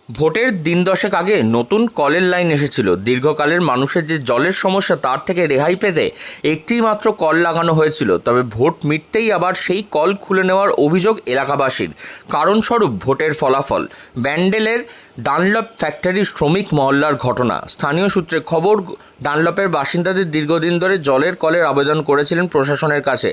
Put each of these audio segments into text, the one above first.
ভোটের দিন দশেক আগে নতুন কলের লাইন এসেছিল। দীর্ঘকালের মানুষের যে জলের সমস্যা তার থেকে রেহাই পেতে একটি মাত্র কল লাগানো হয়েছিল। তবে ভোট মিটতেই আবার সেই কল খুলে নেওয়ার অভিযোগ এলাকাবাসীর। কারণস্বরূপ ভোটের ফলাফল। ব্যান্ডেলের ডানলপ ফ্যাক্টরির শ্রমিক মহল্লার ঘটনা। স্থানীয় সূত্রে খবর, ডানলপের বাসিন্দাদের দীর্ঘদিন ধরে জলের কলের আবেদন করেছিলেন প্রশাসনের কাছে।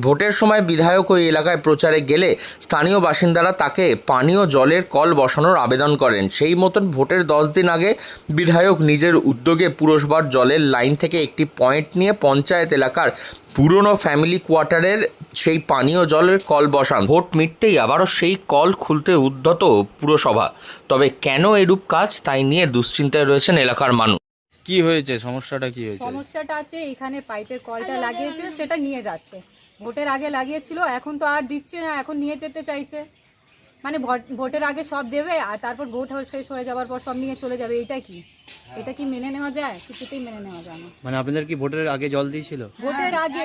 ভোটের সময় বিধায়ক ওই এলাকায় প্রচারে গেলে স্থানীয় বাসিন্দারা তাকে পানীয় জলের কল বসানোর আবেদন করেন। সেই মতন ভোটের 10 দিন আগে বিধায়ক নিজের উদ্যোগে পুরসভার জলের লাইন থেকে একটি পয়েন্ট নিয়ে পঞ্চায়েত এলাকার পুরনো ফ্যামিলি কোয়ার্টারের সেই পানীয় জলের কল বসান। ভোট মিটতেই আবারও সেই কল খুলতে উদ্যত পুরসভা। তবে কেন এরূপ কাজ, তাই নিয়ে দুশ্চিন্তায় রয়েছেন এলাকার মানুষ। কি হয়েছে, সমস্যাটা কি হয়েছে? সমস্যাটা আছে এখানে পাইপের কলটা লাগিয়েছে, সেটা নিয়ে যাচ্ছে। ভোটের আগে লাগিয়েছিল, এখন তো আর দিচ্ছে না, এখন নিয়ে যেতে চাইছে। মানে ভোটের আগে সব দেবে আর তারপর ভোট শেষ হয়ে যাওয়ার পর সব নিয়ে চলে যাবে। এটা কি মেনে নেওয়া যায়? কিছুতেই মেনে নেওয়া যায় না। মানে আপনাদের কি ভোটের আগে জল দিয়েছিল?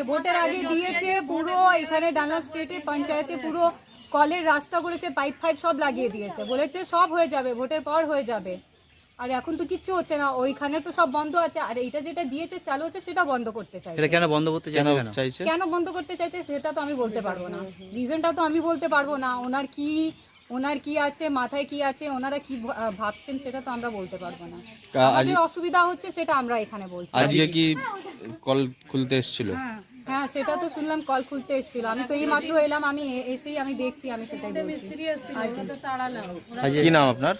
ভোটের আগে দিয়েছে। পুরো এখানে ডানলপ স্টেটে পঞ্চায়েতে পুরো কলের রাস্তা করেছে, পাইপ ফাইপ সব লাগিয়ে দিয়েছে, বলেছে সব হয়ে যাবে, ভোটের পর হয়ে যাবে। আর এখন তো কিচ্ছু হচ্ছে না, ওইখানে তো সব বন্ধ আছে। আর এইটা যেটা দিয়েছে চালু হচ্ছে, সেটা বন্ধ করতে চাইছে। এটা কেন বন্ধ করতে চাইছে? কেন বন্ধ করতে চাইছে সেটা তো আমি বলতে পারবো না, রিজনটা তো আমি বলতে পারবো না। ওনার কি আছে, মাথায় কি আছে, ওনারা কি ভাবছেন সেটা তো আমরা বলতে পারবো না। আমাদের অসুবিধা হচ্ছে সেটা আমরা এখানে বলছি। আজকে কি কল খুলতে এসেছিল? হ্যাঁ, সেটা তো শুনলাম, কল খুলতে এসেছিল। আমি তো এই মাত্র এলাম, আমি এসেই আমি দেখছি, আমি সেটাই বলছি। কি নাম আপনার?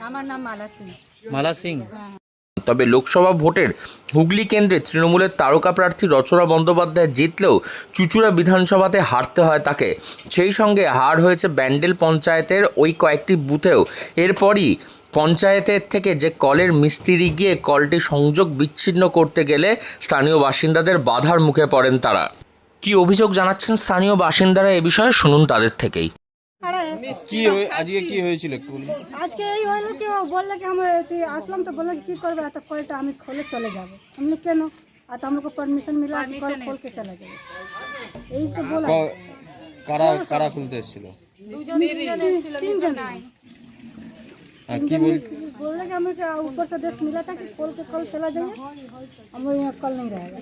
আমার নাম মালা সিং। মালা সিং। তবে লোকসভা ভোটের হুগলি কেন্দ্রে তৃণমূলের তারকা প্রার্থী রচনা বন্দ্যোপাধ্যায় জিতলেও চুঁচুড়া বিধানসভাতে হারতে হয় তাকে। সেই সঙ্গে হার হয়েছে ব্যান্ডেল পঞ্চায়েতের ওই কয়েকটি বুথেও। এরপরই পঞ্চায়েতের থেকে যে কলের মিস্ত্রি গিয়ে কলটি সংযোগ বিচ্ছিন্ন করতে গেলে স্থানীয় বাসিন্দাদের বাধার মুখে পড়েন তারা। কি অভিযোগ জানাচ্ছেন স্থানীয় বাসিন্দারা এ বিষয়ে শুনুন তাদের থেকেই। আজকে কি হয়েছিল একটু বলুন। আজকে এই হলো কি, ও বললো কি আমরা আসলাম তো বললো কি করবে, এত কলটা আমি खोले चले যাবো। हमने কেন, আর हम लोग को परमिशन मिला कि कल खोल के चला जाए, यही तो बोला। কারা খুলতে এসেছিল? तीन जन। কি बोल रहे कि हमें ऊपर से आदेश मिला था कि खोल के कल चला जाइए, हम लोग यहाँ कल नहीं रहेगा।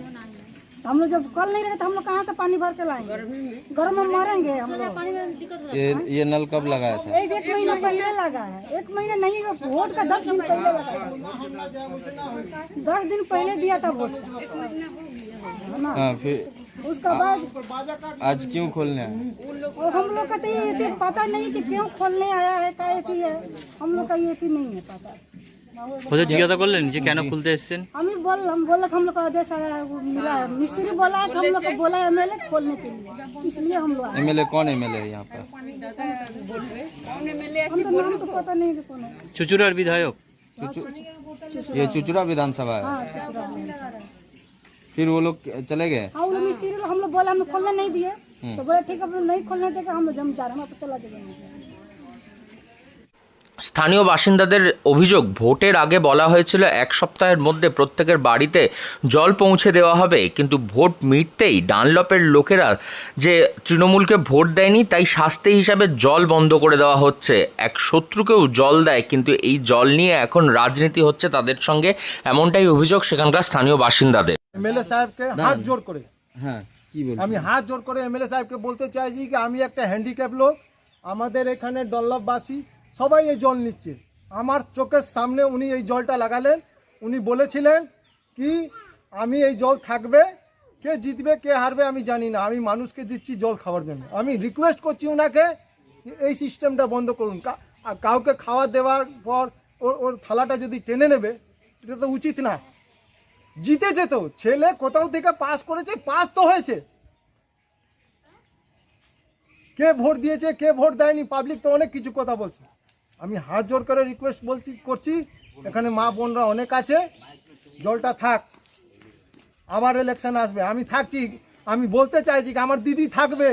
हम लोग जब कल नहीं रहेगा तो हम लोग कहाँ से पानी भर के लाएंगे? गर्म में मरेंगे हम लोग। ये नल कब लगाया था? एक महीना पहले लगा है। एक महीना नहीं, वोट का 10 दिन पहले लगा है। 10 दिन पहले दिया था वोट का। हाँ, फिर उसका बाद आज क्यों खोलने आए? हम लोग का तो ये पता नहीं कि क्यों खोलने आया है, क्या है, हम लोग का ये नहीं है पता। ওদের জিজ্ঞাসা করলেন যে কেন খুলতে এসেছেন? हमें बोला कि हम लोग का आदेश आया है, वो मिला है, मिस्त्री बोला है कि हम लोग को बोला है एमएलए खोलने के लिए, इसलिए हम लोग आए। एमएलए कौन एमएलए है यहाँ पर? हम तो नाम तो पता नहीं कि कौन है। चुचुरार विधायक? ये चुचुरा विधानसभा है। हाँ, चुचुरा है। फिर वो लोग चले गए? हाँ, वो मिस्त्री लोग हम लोग बोला हमें खोलने नहीं दिए, तो बोले ठीक है, नहीं खोलने देगा, हम लोग जम जा रहे हैं, हम चला जाएंगे। স্থানীয় বাসিন্দাদের অভিযোগ, ভোটের আগে বলা হয়েছিল 1 সপ্তাহের মধ্যে প্রত্যেকের বাড়িতে জল পৌঁছে দেওয়া হবে, কিন্তু ভোট মিটতেই ডানলপের লোকেরা যে তৃণমূলকে ভোট দেয়নি তাই শাস্তি হিসাবে জল বন্ধ করে দেওয়া হচ্ছে। এক শত্রুকেও জল দেয়, কিন্তু এই জল নিয়ে এখন রাজনীতি হচ্ছে তাদের সঙ্গে, এমনটাই অভিযোগ সেখানকার স্থানীয় বাসিন্দাদের। এমএলএ সাহেবকে হাত জোর করে, হ্যাঁ, কি বলছেন? আমি হাত জোর করে এমএলএ সাহেবকে বলতে চাইছি কি আমি একটা হ্যান্ডিক্যাপ লোক, আমাদের এখানে ডনলপবাসী সবাই এই জল নিচ্ছে। আমার চোখের সামনে উনি এই জলটা লাগালেন। উনি বলেছিলেন কি আমি এই জল থাকবে, কে জিতবে কে হারবে আমি জানি না, আমি মানুষকে দিচ্ছি জল খাওয়ার জন্য। আমি রিকোয়েস্ট করছি ওনাকে এই সিস্টেমটা বন্ধ করুন। কাউকে খাওয়া দেওয়ার পর ওর থালাটা যদি টেনে নেবে, এটা তো উচিত না। জিতেছে তো, ছেলে কোথাও থেকে পাস করেছে, পাস তো হয়েছে। কে ভোট দিয়েছে কে ভোট দেয়নি, পাবলিক তো অনেক কিছু কথা বলছে। আমি হাত জোর করে রিকোয়েস্ট করছি, এখানে মা বোনরা অনেক আছে, জলটা থাক। আবার ইলেকশন আসবে, আমি থাকছি। আমি বলতে চাইছি কি আমার দিদি থাকবে,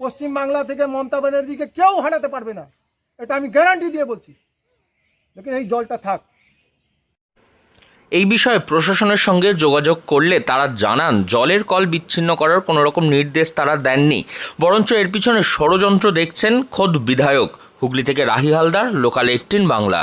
পশ্চিমবাংলা থেকে মমতা ব্যানার্জিকে কেউ হারাতে পারবে না, এটা আমি গ্যারান্টি দিয়ে বলছি। লেকিন এই জলটা থাক। এই বিষয়ে প্রশাসনের সঙ্গে যোগাযোগ করলে তারা জানান জলের কল বিচ্ছিন্ন করার কোনো রকম নির্দেশ তারা দেননি, বরঞ্চ এর পিছনে ষড়যন্ত্র দেখছেন খোদ বিধায়ক। হুগলি থেকে রাহি হালদার, লোকাল 18 বাংলা।